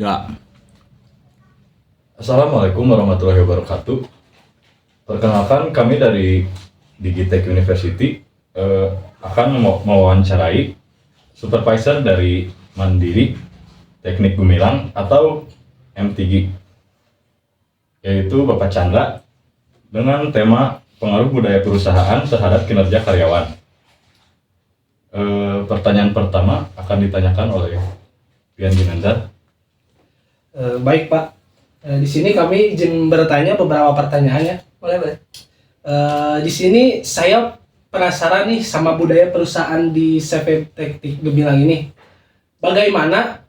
Ya, Assalamualaikum warahmatullahi wabarakatuh. Perkenalkan kami dari Digitech University akan mewawancarai supervisor dari Mandiri Teknik Gumilang atau MTG, yaitu Bapak Chandra, dengan tema pengaruh budaya perusahaan terhadap kinerja karyawan. Pertanyaan pertama akan ditanyakan oleh Pian Ginanjar. Baik Pak, di sini kami izin bertanya beberapa pertanyaan ya. Boleh. Di sini saya penasaran nih sama budaya perusahaan di CV Teknik Gemilang ini. Bagaimana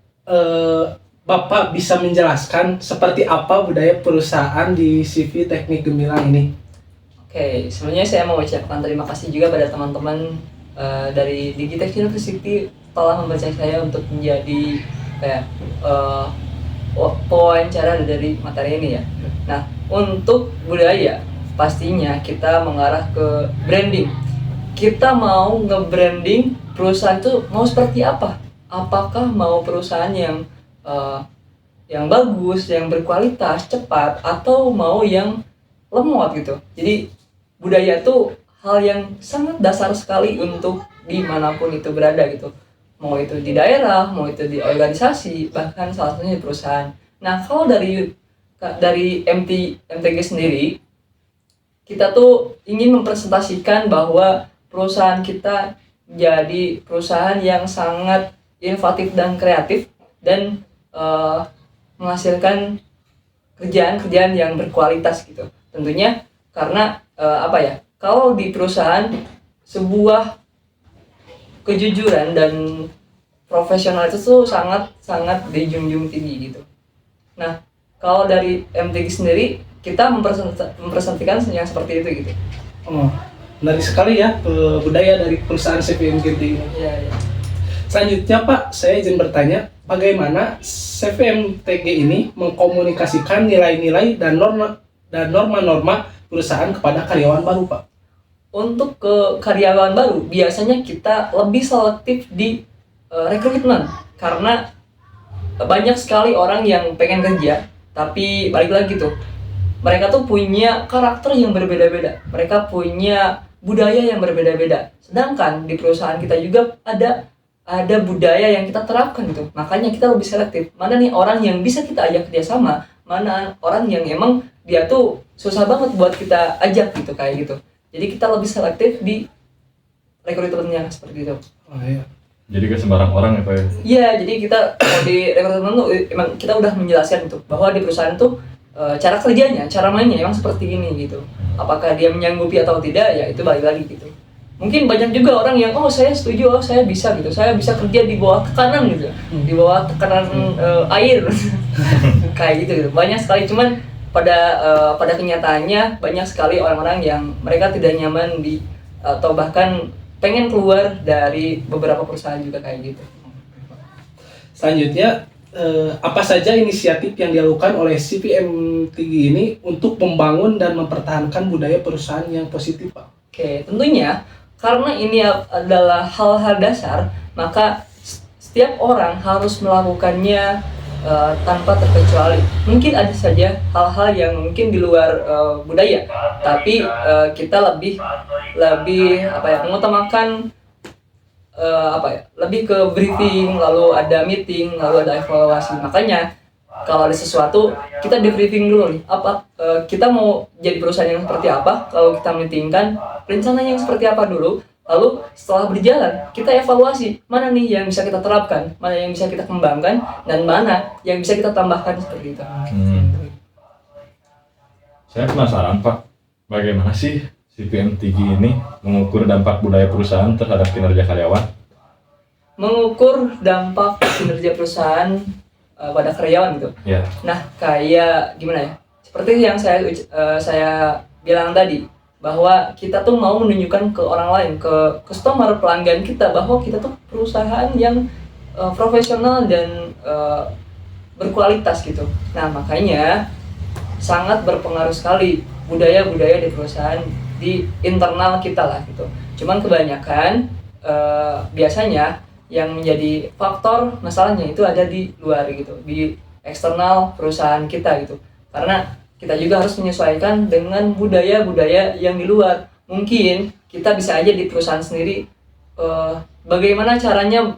Bapak bisa menjelaskan seperti apa budaya perusahaan di CV Teknik Gemilang ini? Oke, sebelumnya saya mau ucapkan terima kasih juga pada teman-teman dari Digitech University telah mempercayai saya untuk menjadi pewawancara dari materi ini ya. Nah, untuk budaya pastinya kita mengarah ke branding. Kita mau nge-branding perusahaan itu mau seperti apa? Apakah mau perusahaan yang bagus, yang berkualitas, cepat, atau mau yang lemot gitu. Jadi budaya itu hal yang sangat dasar sekali untuk dimanapun itu berada gitu. Mau itu di daerah, mau itu di organisasi, bahkan salah satunya di perusahaan. Nah, kalau dari MTG sendiri, kita tuh ingin mempresentasikan bahwa perusahaan kita jadi perusahaan yang sangat inovatif dan kreatif dan menghasilkan kerjaan-kerjaan yang berkualitas gitu. Tentunya karena kalau di perusahaan sebuah kejujuran dan profesional itu tuh sangat dijunjung tinggi gitu. Nah, kalau dari MTG sendiri kita mempresentasikan yang seperti itu gitu. Oh, menarik sekali ya budaya dari perusahaan CVMGT ini. Iya. Selanjutnya Pak, saya izin bertanya, bagaimana CVMTG ini mengkomunikasikan nilai-nilai dan norma-norma perusahaan kepada karyawan baru Pak? Untuk ke karyawan baru, biasanya kita lebih selektif di rekrutmen karena banyak sekali orang yang pengen kerja, tapi balik lagi tuh, mereka tuh punya karakter yang berbeda-beda, mereka punya budaya yang berbeda-beda. Sedangkan di perusahaan kita juga ada budaya yang kita terapkan gitu. Makanya kita lebih selektif. Mana nih orang yang bisa kita ajak kerjasama, mana orang yang emang dia tuh susah banget buat kita ajak gitu kayak gitu. Jadi kita lebih selektif di rekrutmennya seperti itu. Oh iya. Jadi ke sembarang orang ya Pak ya? Iya, jadi kita kalau di rekrutmen tuh emang kita udah menjelaskan itu bahwa di perusahaan tuh cara kerjanya, cara mainnya emang seperti ini gitu. Apakah dia menyanggupi atau tidak, ya itu balik lagi gitu. Mungkin banyak juga orang yang saya setuju, saya bisa gitu, saya bisa kerja di bawah tekanan gitu, di bawah tekanan air kayak gitu. Banyak sekali, cuman pada kenyataannya banyak sekali orang-orang yang mereka tidak nyaman atau bahkan pengen keluar dari beberapa perusahaan juga kayak gitu. Selanjutnya, apa saja inisiatif yang dilakukan oleh CVMTG ini untuk membangun dan mempertahankan budaya perusahaan yang positif Pak? Oke, tentunya karena ini adalah hal-hal dasar, maka setiap orang harus melakukannya tanpa terkecuali. Mungkin ada saja hal-hal yang mungkin di luar budaya, tapi kita lebih mengutamakan lebih ke briefing, lalu ada meeting, lalu ada evaluasi. Makanya kalau ada sesuatu kita di briefing dulu nih, kita mau jadi perusahaan yang seperti apa, kalau kita meetingkan rencananya yang seperti apa dulu. Lalu setelah berjalan, kita evaluasi mana nih yang bisa kita terapkan, mana yang bisa kita kembangkan, dan mana yang bisa kita tambahkan seperti itu. Saya penasaran Pak, bagaimana sih CVMTG ini mengukur dampak budaya perusahaan terhadap kinerja karyawan? Mengukur dampak kinerja perusahaan pada karyawan gitu. Ya. Nah, kayak gimana ya? Seperti yang saya bilang tadi, bahwa kita tuh mau menunjukkan ke orang lain, ke customer, pelanggan kita, bahwa kita tuh perusahaan yang profesional dan berkualitas gitu. Nah, makanya sangat berpengaruh sekali budaya-budaya di perusahaan, di internal kita lah gitu. Cuman kebanyakan biasanya yang menjadi faktor masalahnya itu ada di luar gitu, di eksternal perusahaan kita gitu. Karena kita juga harus menyesuaikan dengan budaya-budaya yang di luar. Mungkin kita bisa aja di perusahaan sendiri bagaimana caranya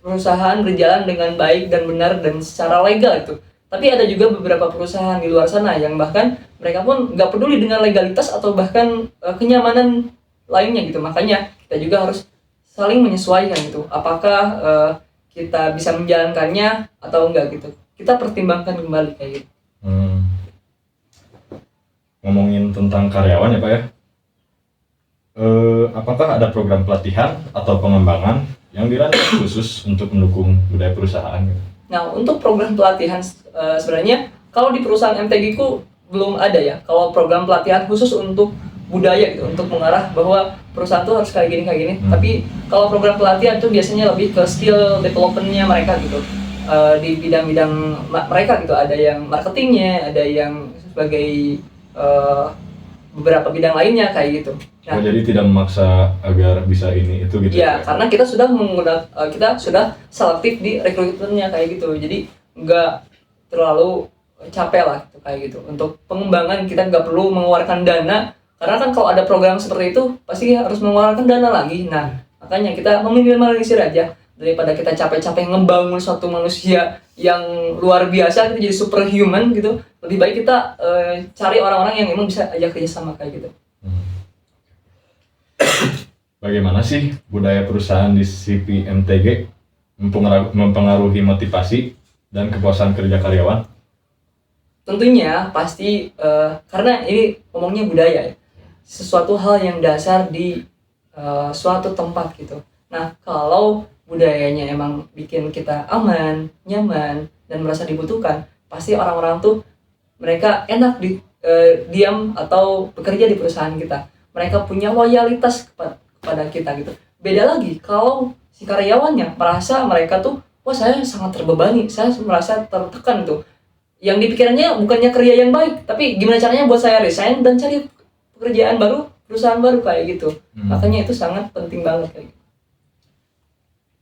perusahaan berjalan dengan baik dan benar dan secara legal itu. Tapi ada juga beberapa perusahaan di luar sana yang bahkan mereka pun nggak peduli dengan legalitas atau bahkan kenyamanan lainnya gitu. Makanya kita juga harus saling menyesuaikan gitu. Apakah kita bisa menjalankannya atau enggak gitu. Kita pertimbangkan kembali kayak gitu. Ngomongin tentang karyawan ya Pak ya, apakah ada program pelatihan atau pengembangan yang dirancang khusus untuk mendukung budaya perusahaan? Nah, untuk program pelatihan sebenarnya kalau di perusahaan MTG ku belum ada ya. Kalau program pelatihan khusus untuk budaya gitu, untuk mengarah bahwa perusahaan tuh harus kayak gini. Tapi kalau program pelatihan itu biasanya lebih ke skill development-nya mereka gitu. Di bidang-bidang mereka gitu, ada yang marketingnya, ada yang sebagai beberapa bidang lainnya kayak gitu. Nah, jadi tidak memaksa agar bisa ini itu gitu ya, karena kita sudah kita sudah selektif di rekrutmennya kayak gitu. Jadi nggak terlalu capek lah gitu, kayak gitu. Untuk pengembangan kita nggak perlu mengeluarkan dana, karena kan kalau ada program seperti itu pasti harus mengeluarkan dana lagi. Nah, makanya kita meminimalisir aja daripada kita capek-capek ngebangun suatu manusia yang luar biasa gitu, jadi superhuman gitu. Lebih baik kita cari orang-orang yang emang bisa ajak kerjasama kayak gitu. Bagaimana sih budaya perusahaan di CPMTG mempengaruhi motivasi dan kepuasan kerja karyawan? Tentunya pasti karena ini ngomongnya budaya ya, sesuatu hal yang dasar di suatu tempat gitu. Nah, kalau budayanya emang bikin kita aman, nyaman, dan merasa dibutuhkan, pasti orang-orang tuh mereka enak diam atau bekerja di perusahaan kita. Mereka punya loyalitas kepada kita gitu. Beda lagi kalau si karyawannya merasa mereka tuh, wah saya sangat terbebani, saya merasa tertekan tuh. Yang dipikirannya bukannya kerja yang baik, tapi gimana caranya buat saya resign dan cari pekerjaan baru, perusahaan baru kayak gitu. Makanya itu sangat penting banget kayak gitu.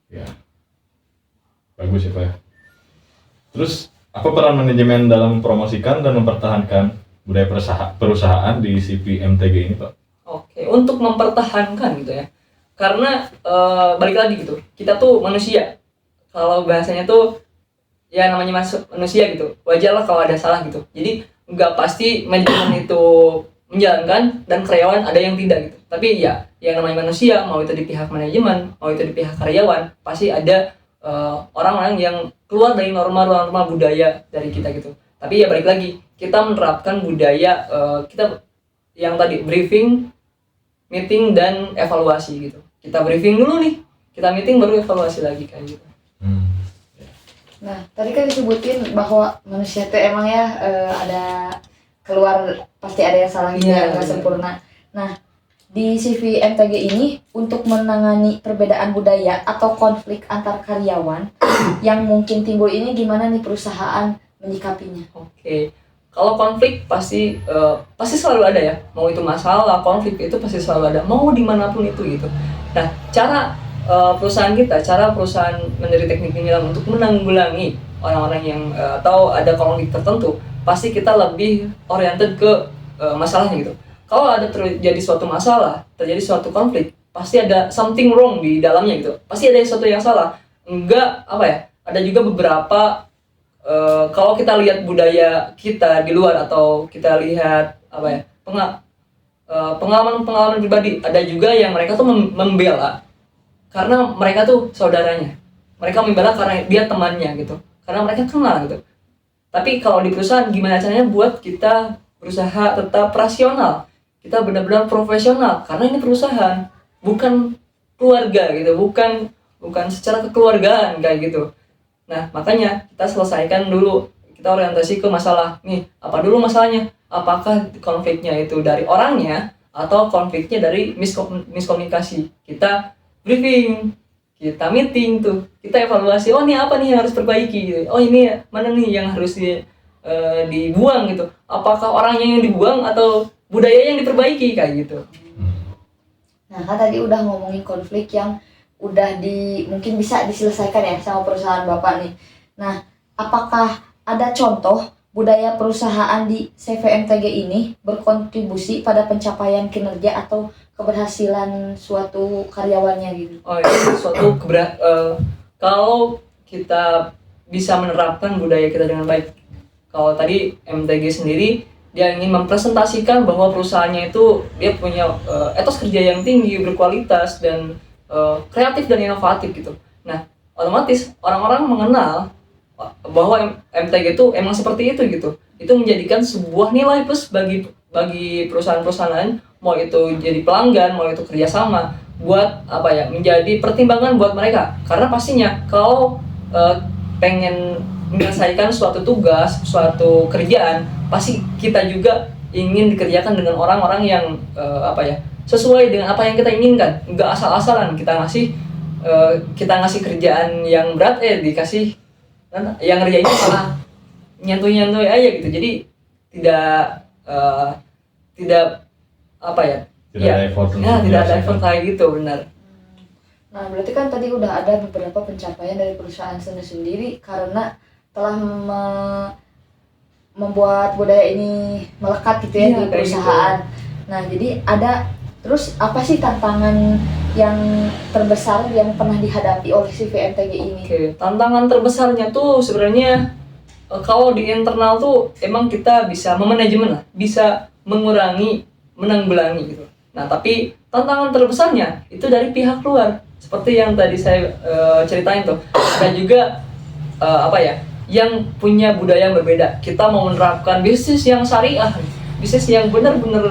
Ya, bagus ya Pak ya. Terus apa peran manajemen dalam mempromosikan dan mempertahankan budaya perusahaan di CPMTG ini Pak? Oke, untuk mempertahankan gitu ya. Karena balik lagi gitu, kita tuh manusia. Kalau bahasanya tuh ya namanya manusia gitu. Wajar lah kalau ada salah gitu. Jadi nggak pasti manajemen itu menjalankan dan karyawan ada yang tidak gitu. Tapi ya yang namanya manusia, mau itu di pihak manajemen, mau itu di pihak karyawan, pasti ada orang-orang yang keluar dari norma-norma budaya dari kita gitu. Tapi ya balik lagi, kita menerapkan budaya kita yang tadi briefing, meeting, dan evaluasi gitu. Kita briefing dulu nih, kita meeting baru evaluasi lagi kayak gitu. Nah, tadi kan disebutin bahwa manusia itu emang ya ada keluar pasti ada yang salah gitu, nggak sempurna. Nah, di CV MTG ini untuk menangani perbedaan budaya atau konflik antar karyawan yang mungkin timbul ini gimana nih perusahaan menyikapinya? Oke. Kalau konflik pasti selalu ada ya. Mau itu masalah, konflik itu pasti selalu ada. Mau dimanapun itu gitu. Nah, cara perusahaan menjadi teknik penyelam untuk menanggulangi orang-orang yang atau ada konflik tertentu, pasti kita lebih oriented ke masalahnya gitu. Kalau ada terjadi suatu masalah, terjadi suatu konflik, pasti ada something wrong di dalamnya gitu. Pasti ada sesuatu yang salah. Enggak apa ya? Ada juga beberapa kalau kita lihat budaya kita di luar atau kita lihat apa ya pengalaman pribadi, ada juga yang mereka tuh membela karena mereka tuh saudaranya, mereka membela karena dia temannya gitu, karena mereka kenal gitu. Tapi kalau di perusahaan gimana caranya buat kita berusaha tetap rasional, kita benar-benar profesional, karena ini perusahaan bukan keluarga gitu, bukan secara kekeluargaan kayak gitu. Nah, makanya kita selesaikan dulu, kita orientasi ke masalah. Nih, apa dulu masalahnya? Apakah konfliknya itu dari orangnya atau konfliknya dari miskomunikasi? Kita briefing, kita meeting tuh, kita evaluasi. Oh, ini apa nih yang harus perbaiki? Oh, ini mana nih yang harus dibuang gitu? Apakah orangnya yang dibuang atau budaya yang diperbaiki kayak gitu? Nah, kan tadi udah ngomongin konflik yang udah mungkin bisa diselesaikan ya sama perusahaan Bapak nih. Nah, apakah ada contoh budaya perusahaan di CVMTG ini berkontribusi pada pencapaian kinerja atau keberhasilan suatu karyawannya gitu. Oh iya, kalau kita bisa menerapkan budaya kita dengan baik. Kalau tadi MTG sendiri dia ingin mempresentasikan bahwa perusahaannya itu dia punya etos kerja yang tinggi, berkualitas dan kreatif dan inovatif gitu. Nah, otomatis orang-orang mengenal bahwa MTG itu emang seperti itu gitu. Itu menjadikan sebuah nilai plus bagi perusahaan-perusahaan lain, mau itu jadi pelanggan, mau itu kerjasama, buat apa ya, menjadi pertimbangan buat mereka. Karena pastinya kalau pengen menyelesaikan suatu tugas, suatu kerjaan, pasti kita juga ingin dikerjakan dengan orang-orang yang sesuai dengan apa yang kita inginkan. Nggak asal-asalan kita ngasih kerjaan yang berat dikasih yang ngerjainnya malah nyantuy aja gitu. Jadi tidak ada effort untuk tidak ada menyelesaikan. effort kayak gitu, benar. Nah, berarti kan tadi udah ada beberapa pencapaian dari perusahaan sendiri karena telah membuat budaya ini melekat gitu ya Iya, di kayak perusahaan. Nah, jadi ada terus apa sih tantangan yang terbesar yang pernah dihadapi oleh CVMTG ini? Oke, tantangan terbesarnya tuh sebenarnya kalau di internal tuh emang kita bisa memanajemen lah, bisa menanggulangi gitu. Nah, tapi tantangan terbesarnya itu dari pihak luar. Seperti yang tadi saya ceritain tuh. Dan juga yang punya budaya yang berbeda. Kita mau menerapkan bisnis yang syariah, bisnis yang benar-benar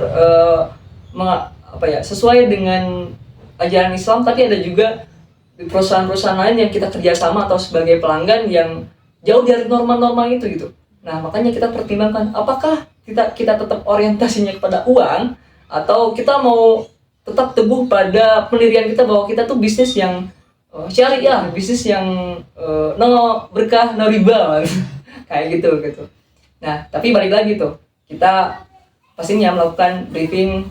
sesuai dengan ajaran Islam, tapi ada juga perusahaan-perusahaan lain yang kita kerjasama atau sebagai pelanggan yang jauh dari norma-norma itu gitu. Nah, makanya kita pertimbangkan apakah kita tetap orientasinya kepada uang atau kita mau tetap teguh pada pendirian kita bahwa kita tuh bisnis yang syariah, bisnis yang no berkah, no riba kayak gitu. Nah, tapi balik lagi tuh, kita pastinya melakukan briefing,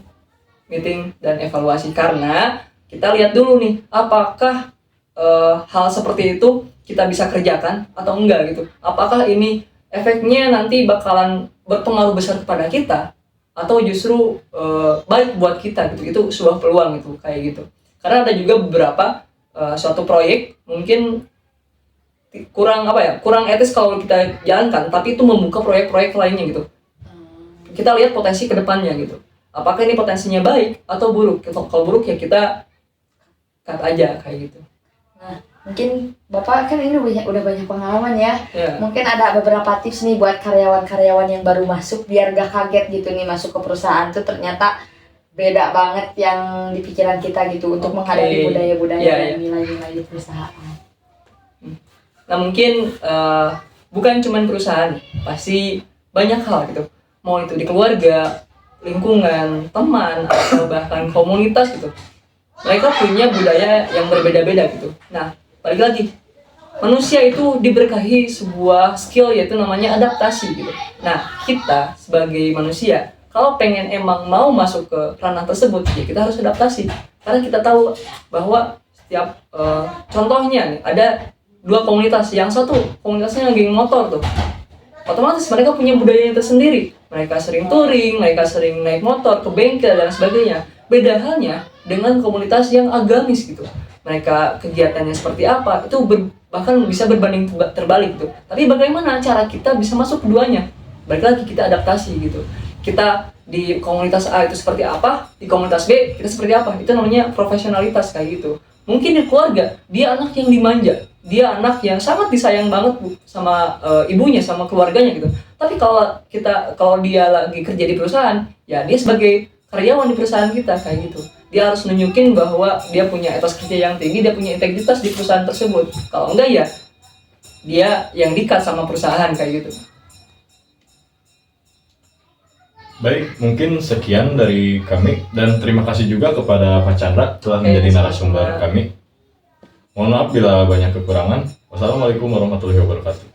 meeting, dan evaluasi karena kita lihat dulu nih apakah hal seperti itu kita bisa kerjakan atau enggak gitu. Apakah ini efeknya nanti bakalan berpengaruh besar kepada kita atau justru baik buat kita gitu. Itu sebuah peluang itu kayak gitu. Karena ada juga beberapa suatu proyek mungkin kurang etis kalau kita jalankan, tapi itu membuka proyek-proyek lainnya gitu. Kita lihat potensi ke depannya gitu. Apakah ini potensinya baik atau buruk? Kalau buruk ya kita cut aja kayak gitu. Nah, mungkin Bapak kan ini udah banyak pengalaman ya. Yeah. Mungkin ada beberapa tips nih buat karyawan-karyawan yang baru masuk biar gak kaget gitu nih masuk ke perusahaan tuh ternyata beda banget yang di pikiran kita gitu untuk menghadapi budaya-budaya dan nilai-nilai di perusahaan. Nah, mungkin bukan cuma perusahaan, pasti banyak hal gitu. Mau itu di keluarga, lingkungan, teman, atau bahkan komunitas gitu. Mereka punya budaya yang berbeda-beda gitu. Nah, balik lagi, manusia itu diberkahi sebuah skill yaitu namanya adaptasi gitu. Nah, kita sebagai manusia, kalau pengen emang mau masuk ke ranah tersebut, ya kita harus adaptasi. Karena kita tahu bahwa setiap contohnya nih, ada dua komunitas. Yang satu komunitasnya geng motor tuh. Otomatis mereka punya budaya tersendiri. Mereka sering touring, mereka sering naik motor ke bengkel dan sebagainya. Beda halnya dengan komunitas yang agamis gitu. Mereka kegiatannya seperti apa, itu bahkan bisa berbanding terbalik gitu. Tapi bagaimana cara kita bisa masuk keduanya? Balik lagi kita adaptasi gitu. Kita di komunitas A itu seperti apa, di komunitas B kita seperti apa. Itu namanya profesionalitas kayak gitu. Mungkin di keluarga, dia anak yang dimanja, dia anak yang sangat disayang banget sama ibunya, sama keluarganya gitu. Tapi kalau dia lagi kerja di perusahaan, ya dia sebagai karyawan di perusahaan kita kayak gitu. Dia harus nunjukin bahwa dia punya etos kerja yang tinggi, dia punya integritas di perusahaan tersebut. Kalau enggak ya dia yang di-cut sama perusahaan kayak gitu. Baik, mungkin sekian dari kami dan terima kasih juga kepada Pak Chandra telah menjadi narasumber kami. Mohon maaf bila banyak kekurangan. Wassalamualaikum warahmatullahi wabarakatuh.